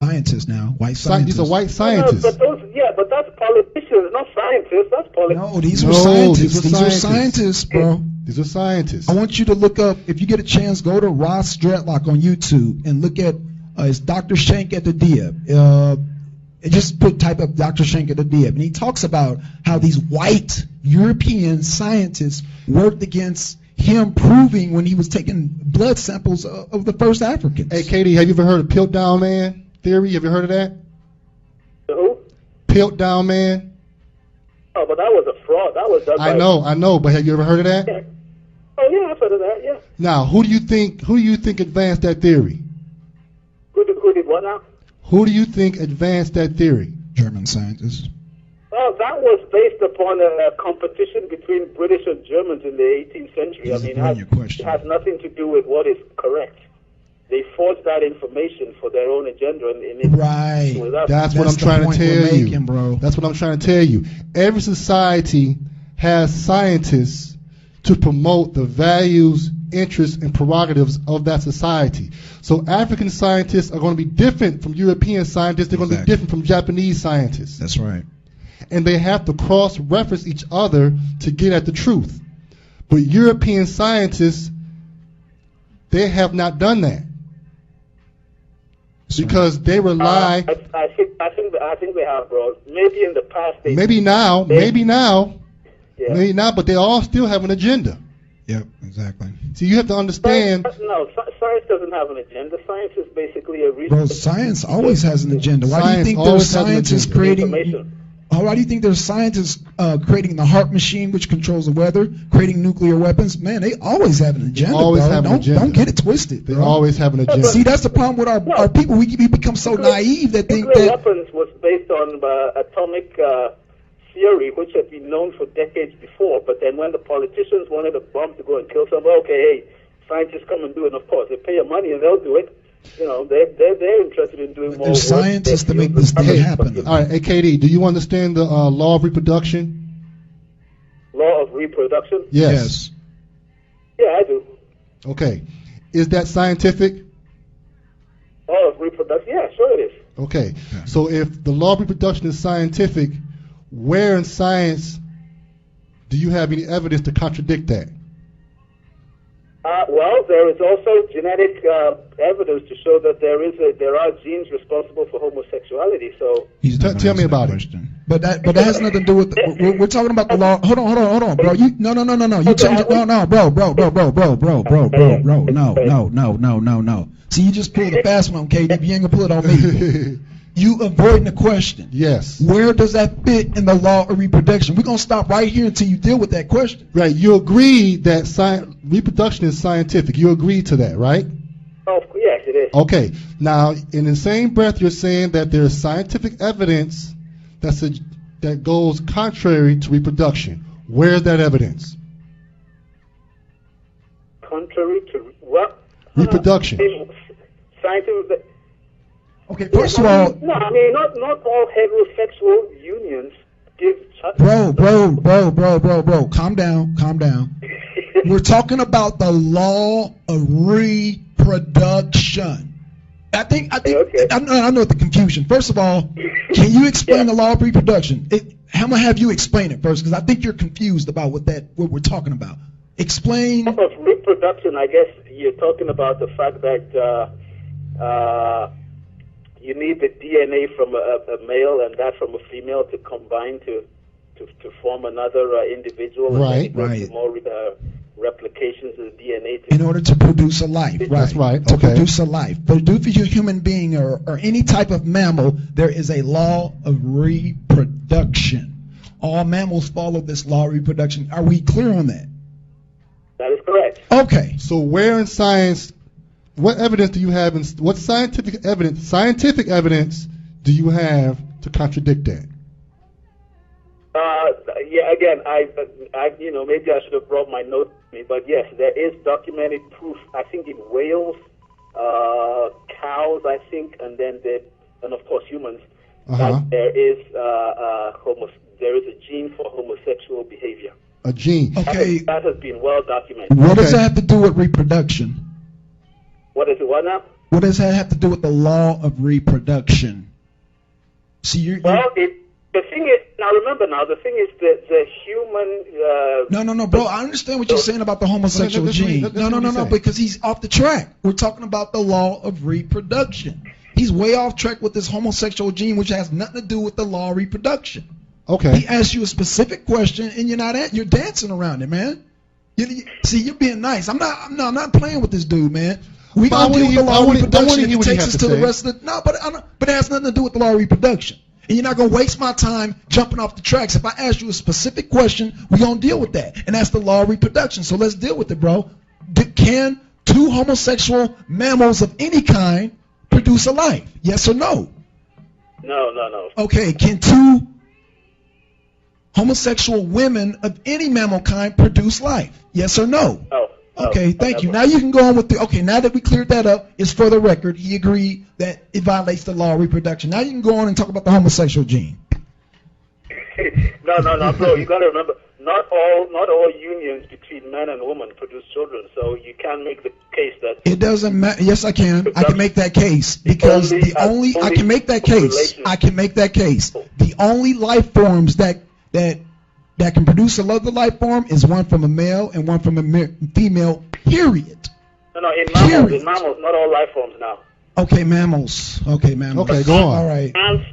Scientists now, white scientists. These are white scientists. But that's politicians, not scientists. That's politicians. No, these were scientists. These were scientists, bro. These are scientists. I want you to look up, if you get a chance, go to Ross Dreadlock on YouTube and look at it's Dr. Shank at the Dib. Just type up Dr. Shank at the Dib, and he talks about how these white European scientists worked against him proving when he was taking blood samples of the first Africans. Hey, Katie, have you ever heard of Piltdown Man theory? Have you heard of that? Who? Piltdown Man. Oh, but that was a fraud. That was done I know, but have you ever heard of that? Yeah. Oh yeah, I've heard of that. Yeah. Now, who do you think advanced that theory? Who did what now? Who do you think advanced that theory? German scientists. Oh, that was based upon a competition between British and Germans in the 18th century. I mean, it has nothing to do with what is correct. They forged that information for their own agenda. Right. That's what I'm trying to tell you. Bro. That's what I'm trying to tell you. Every society has scientists to promote the values, interests, and prerogatives of that society. So African scientists are going to be different from European scientists. They're going to be different from Japanese scientists. That's right. And they have to cross-reference each other to get at the truth. But European scientists, they have not done that. Because they rely. I think they have, bro. Maybe in the past. Maybe now, but they all still have an agenda. Yep, exactly. So you have to understand. Science doesn't have an agenda. Science is basically a research. Bro, science always has an agenda. Why do you think there's scientists creating? Why do you think there's scientists creating the HAARP machine, which controls the weather, creating nuclear weapons? Man, they always have an agenda. Don't get it twisted. They always have an agenda. See, that's the problem with our people. We become so naive that think that weapons was based on atomic theory, which had been known for decades before. But then when the politicians wanted a bomb to go and kill somebody, okay, hey, scientists come and do it. And of course, they pay your money and they'll do it. You know, they're interested in doing more. There's scientists to make this thing happen. All right, hey, KD, do you understand the law of reproduction? Law of reproduction? Yes. Yeah, I do. Okay. Is that scientific? Law of reproduction? Yeah, sure it is. Okay. So if the law of reproduction is scientific, where in science do you have any evidence to contradict that? Well, there is also genetic evidence to show that there are genes responsible for homosexuality. So tell me about it. But that has nothing to do with. We're talking about the law. Hold on, bro. No. You change it. No, bro. No. See, you just pulled a fast one, KD. You ain't gonna pull it on me. You avoiding the question. Yes. Where does that fit in the law of reproduction? We're going to stop right here until you deal with that question. Right. You agree that reproduction is scientific. You agree to that, right? Oh, yes, it is. Okay. Now, in the same breath, you're saying that there is scientific evidence that goes contrary to reproduction. Where's that evidence? Contrary to what? Reproduction. Scientific. Okay, first of all, no, I mean not all heterosexual unions give. Bro, calm down. We're talking about the law of reproduction. I think okay. I know the confusion. First of all, can you explain the law of reproduction? I'm gonna have you explain it first because I think you're confused about what we're talking about. Explain. Of reproduction, I guess you're talking about the fact that. You need the DNA from a male and that from a female to combine to form another individual. Right. More replications of the DNA. In order to produce a life. Right. That's right. To produce a life. Produce a human being or any type of mammal, there is a law of reproduction. All mammals follow this law of reproduction. Are we clear on that? That is correct. Okay. So where in science... What evidence do you have? What scientific evidence do you have to contradict that? Yeah. Again, I maybe I should have brought my notes with me, but yes, there is documented proof. I think in whales, cows, I think, and of course humans. That there is a gene for homosexual behavior. A gene. Okay. That has been well documented. What does that have to do with reproduction? What is it? What now? What does that have to do with the law of reproduction? See, the thing is, the thing is that the human... No, bro, I understand what you're saying about the homosexual gene. No, because he's off the track. We're talking about the law of reproduction. He's way off track with this homosexual gene, which has nothing to do with the law of reproduction. Okay. He asked you a specific question, and you're dancing around it, man. See, you're being nice. I'm not playing with this dude, man. We gonna deal with the law of reproduction, and it takes us to the rest of the... No, but it has nothing to do with the law of reproduction. And you're not going to waste my time jumping off the tracks. If I ask you a specific question, we're going to deal with that. And that's the law of reproduction. So let's deal with it, bro. Can two homosexual mammals of any kind produce a life? Yes or no? No. Okay, can two homosexual women of any mammal kind produce life? Yes or no? No. Okay, thank you. Now you can go on with now that we cleared that up, it's for the record, he agreed that it violates the law of reproduction. Now you can go on and talk about the homosexual gene. No, bro, you got to remember, not all unions between man and woman produce children, so you can't make the case that... It doesn't matter. Yes, I can. I can make that case because I can make that case. The only life forms that can produce another life form is one from a male and one from a female, period. No, in mammals, not all life forms now. Okay, mammals. Okay, go on. All right. Ants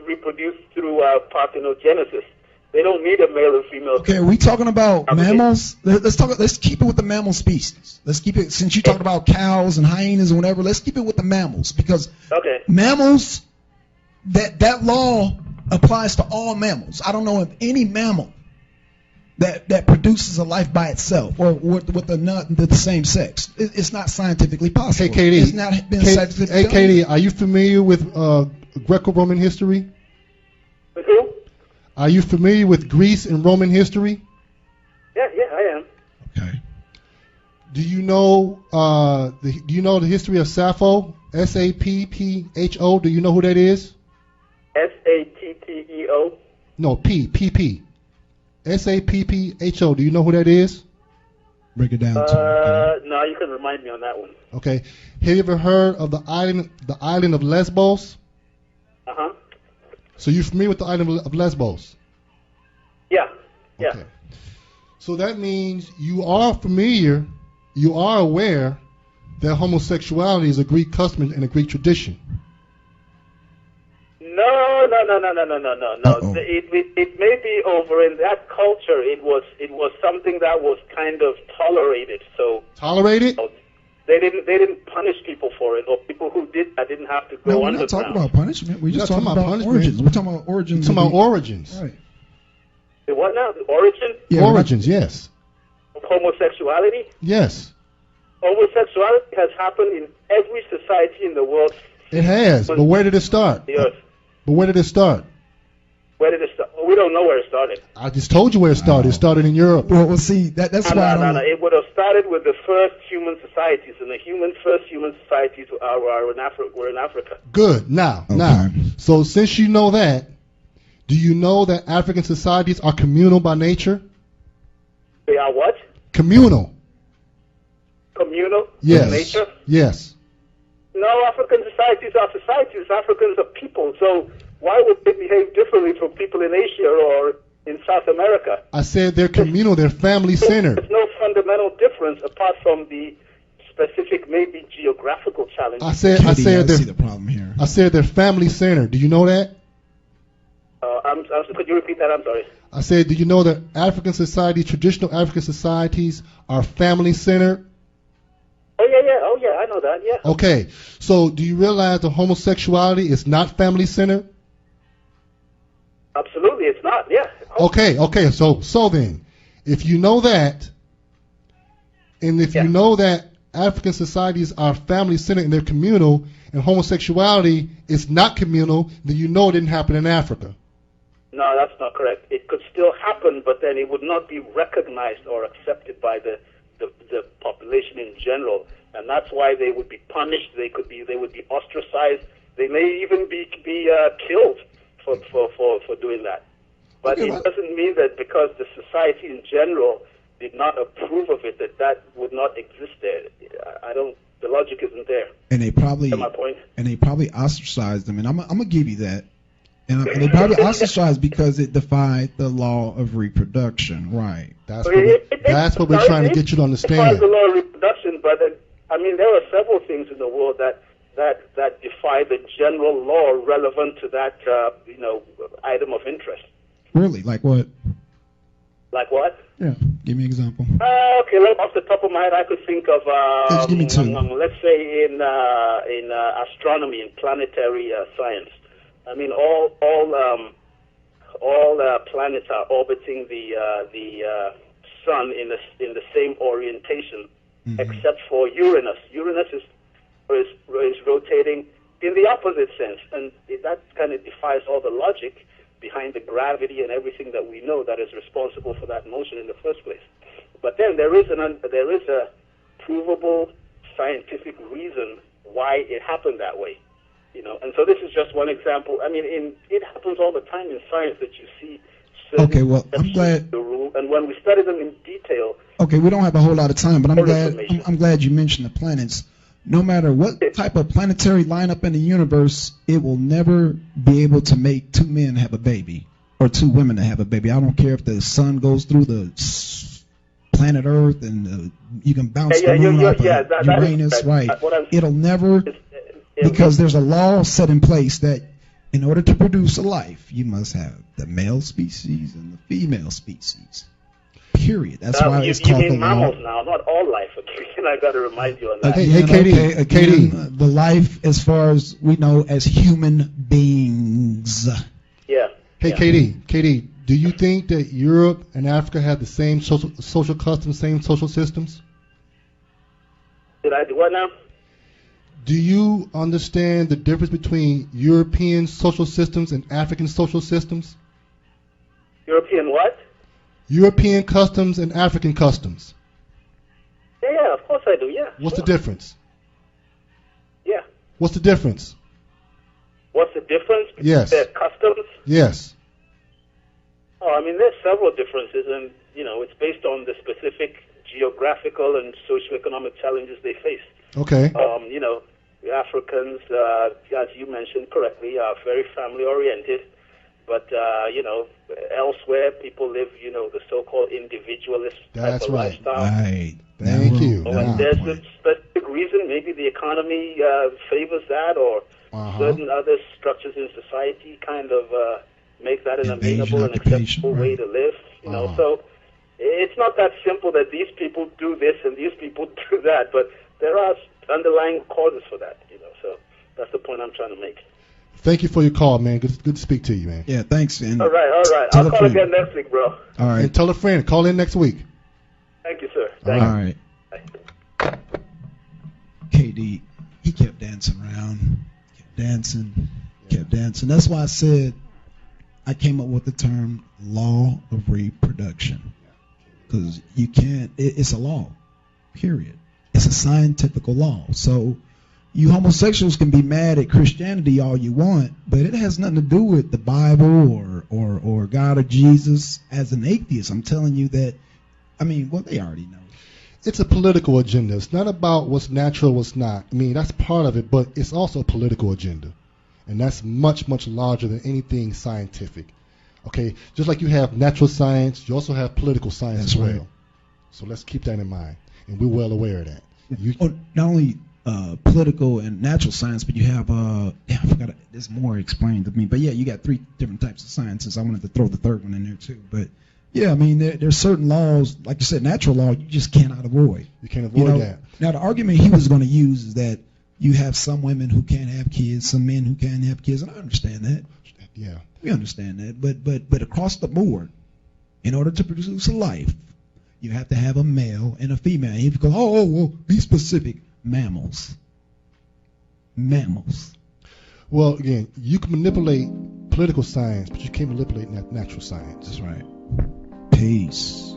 reproduce through parthenogenesis. They don't need a male and female. Okay, are we talking about mammals? Let's keep it with the mammal species. Let's keep it, since you talked about cows and hyenas and whatever, let's keep it with the mammals, because mammals, that law applies to all mammals. I don't know of any mammal that produces a life by itself or with the same sex. It's not scientifically possible. Hey, KD. It's not been scientifically done. KD, are you familiar with Greco-Roman history? With who? Are you familiar with Greece and Roman history? Yeah, I am. Okay. Do you know the history of Sappho? Sappho. Do you know who that is? Satteo? No, P. Sappho. Do you know who that is? Break it down. No, you can remind me on that one. Okay. Have you ever heard of the island of Lesbos? Uh-huh. So you're familiar with the island of Lesbos? Yeah. Okay. So that means you are familiar, you are aware that homosexuality is a Greek custom and a Greek tradition. No. It may be over in that culture. It was something that was kind of tolerated. So tolerated? They didn't punish people for it, or people who did that didn't have to go underground. We're not talking about punishment. We're just talking about origins. We're talking about origins. We're talking about origins. Right. The what now? The origin? Yeah, origins, yes. Of homosexuality? Yes. Homosexuality has happened in every society in the world. It has, but where did it start? The earth. But where did it start? Where did it start? We don't know where it started. I just told you where it started. It started in Europe. Well, see, that's why. No. It would have started with the first human societies, and the first human societies were in Africa. Good. Now, so since you know that, do you know that African societies are communal by nature? They are what? Communal. Communal? Yes. By nature? Yes. No, African societies are societies. Africans are people. So why would they behave differently from people in Asia or in South America? I said they're communal. They're family-centered. There's no fundamental difference apart from the specific, maybe geographical challenge. I see the problem here. I said they're family-centered. Do you know that? Could you repeat that? I'm sorry. I said, do you know that African society, traditional African societies, are family-centered? Oh yeah, I know that, yeah. Okay, so do you realize that homosexuality is not family-centered? Absolutely, it's not, yeah. Okay, so then, if you know that, and if you know that African societies are family-centered and they're communal, and homosexuality is not communal, then you know it didn't happen in Africa. No, that's not correct. It could still happen, but then it would not be recognized or accepted by the population in general, and that's why they would be punished. They would be ostracized. They may even be killed for doing that. But it doesn't mean that because the society in general did not approve of it, that would not exist there. I don't The logic isn't there. And they probably, That's my point. And they probably ostracized them. And I'm gonna give you that. And they probably ostracized because it defied the law of reproduction, right? That's what we're trying to get you to understand. It defies the law of reproduction, but there are several things in the world that defy the general law relevant to that item of interest. Really? Like what? Like what? Yeah. Give me an example. Okay, off the top of my head, I could think of Just give me two. Let's say in astronomy and planetary science. I mean, all planets are orbiting the sun in the same orientation, except for Uranus. Uranus is rotating in the opposite sense, and that kind of defies all the logic behind the gravity and everything that we know that is responsible for that motion in the first place. But then there is a provable scientific reason why it happened that way. And so this is just one example. I mean, it happens all the time in science that you see. Okay, well, I'm glad. The rule, and when we study them in detail. Okay, we don't have a whole lot of time, but I'm glad you mentioned the planets. No matter what type of planetary lineup in the universe, it will never be able to make two men have a baby or two women to have a baby. I don't care if the sun goes through the planet Earth and you can bounce the moon off of Uranus, right? It'll never, because there's a law set in place that in order to produce a life, you must have the male species and the female species. Period. That's why it's called the law. Mammals now, not all life. And I got to remind you on that. Hey, Katie. The life, as far as we know, as human beings. Yeah. Hey, yeah. Katie, do you think that Europe and Africa have the same social customs, same social systems? Did I do what now? Do you understand the difference between European social systems and African social systems? European what? European customs and African customs. Yeah, of course I do, yeah. What's the difference? Yeah. What's the difference? What's the difference between their customs? Yes. Oh, I mean, there's several differences, and, it's based on the specific geographical and socioeconomic challenges they face. Okay. Africans, as you mentioned correctly, are very family-oriented. But, elsewhere, people live, the so-called individualist type of lifestyle. Right. Thank you. And there's a specific reason. Maybe the economy favors that, or certain other structures in society kind of make that an amenable and acceptable way to live. So it's not that simple that these people do this and these people do that. But there are underlying causes for that, So that's the point I'm trying to make. Thank you for your call, man. Good to speak to you, man. Yeah, thanks. And all right. I'll call again next week, bro. All right. And tell a friend. Call in next week. Thank you, sir. All right. KD, he kept dancing around. Kept dancing. That's why I said I came up with the term law of reproduction. Because you can't, it's a law, period. It's a scientific law. So you homosexuals can be mad at Christianity all you want, but it has nothing to do with the Bible or God or Jesus. As an atheist, I'm telling you that, they already know. It's a political agenda. It's not about what's natural, what's not. That's part of it, but it's also a political agenda. And that's much, much larger than anything scientific. Okay? Just like you have natural science, you also have political science as well. Right. So let's keep that in mind. And we're well aware of that. Not only political and natural science, but you have I forgot, there's more explained to me, but yeah, you got 3 different types of sciences. I wanted to throw the third one in there too, but yeah, there's certain laws, like you said, natural law you just cannot avoid. You can't avoid that. Now the argument he was going to use is that you have some women who can't have kids, some men who can't have kids, and I understand that. Yeah, we understand that, but across the board, in order to produce a life, you have to have a male and a female. And if you go, well, be specific. Mammals. Well, again, you can manipulate political science, but you can't manipulate natural science. That's right. Peace.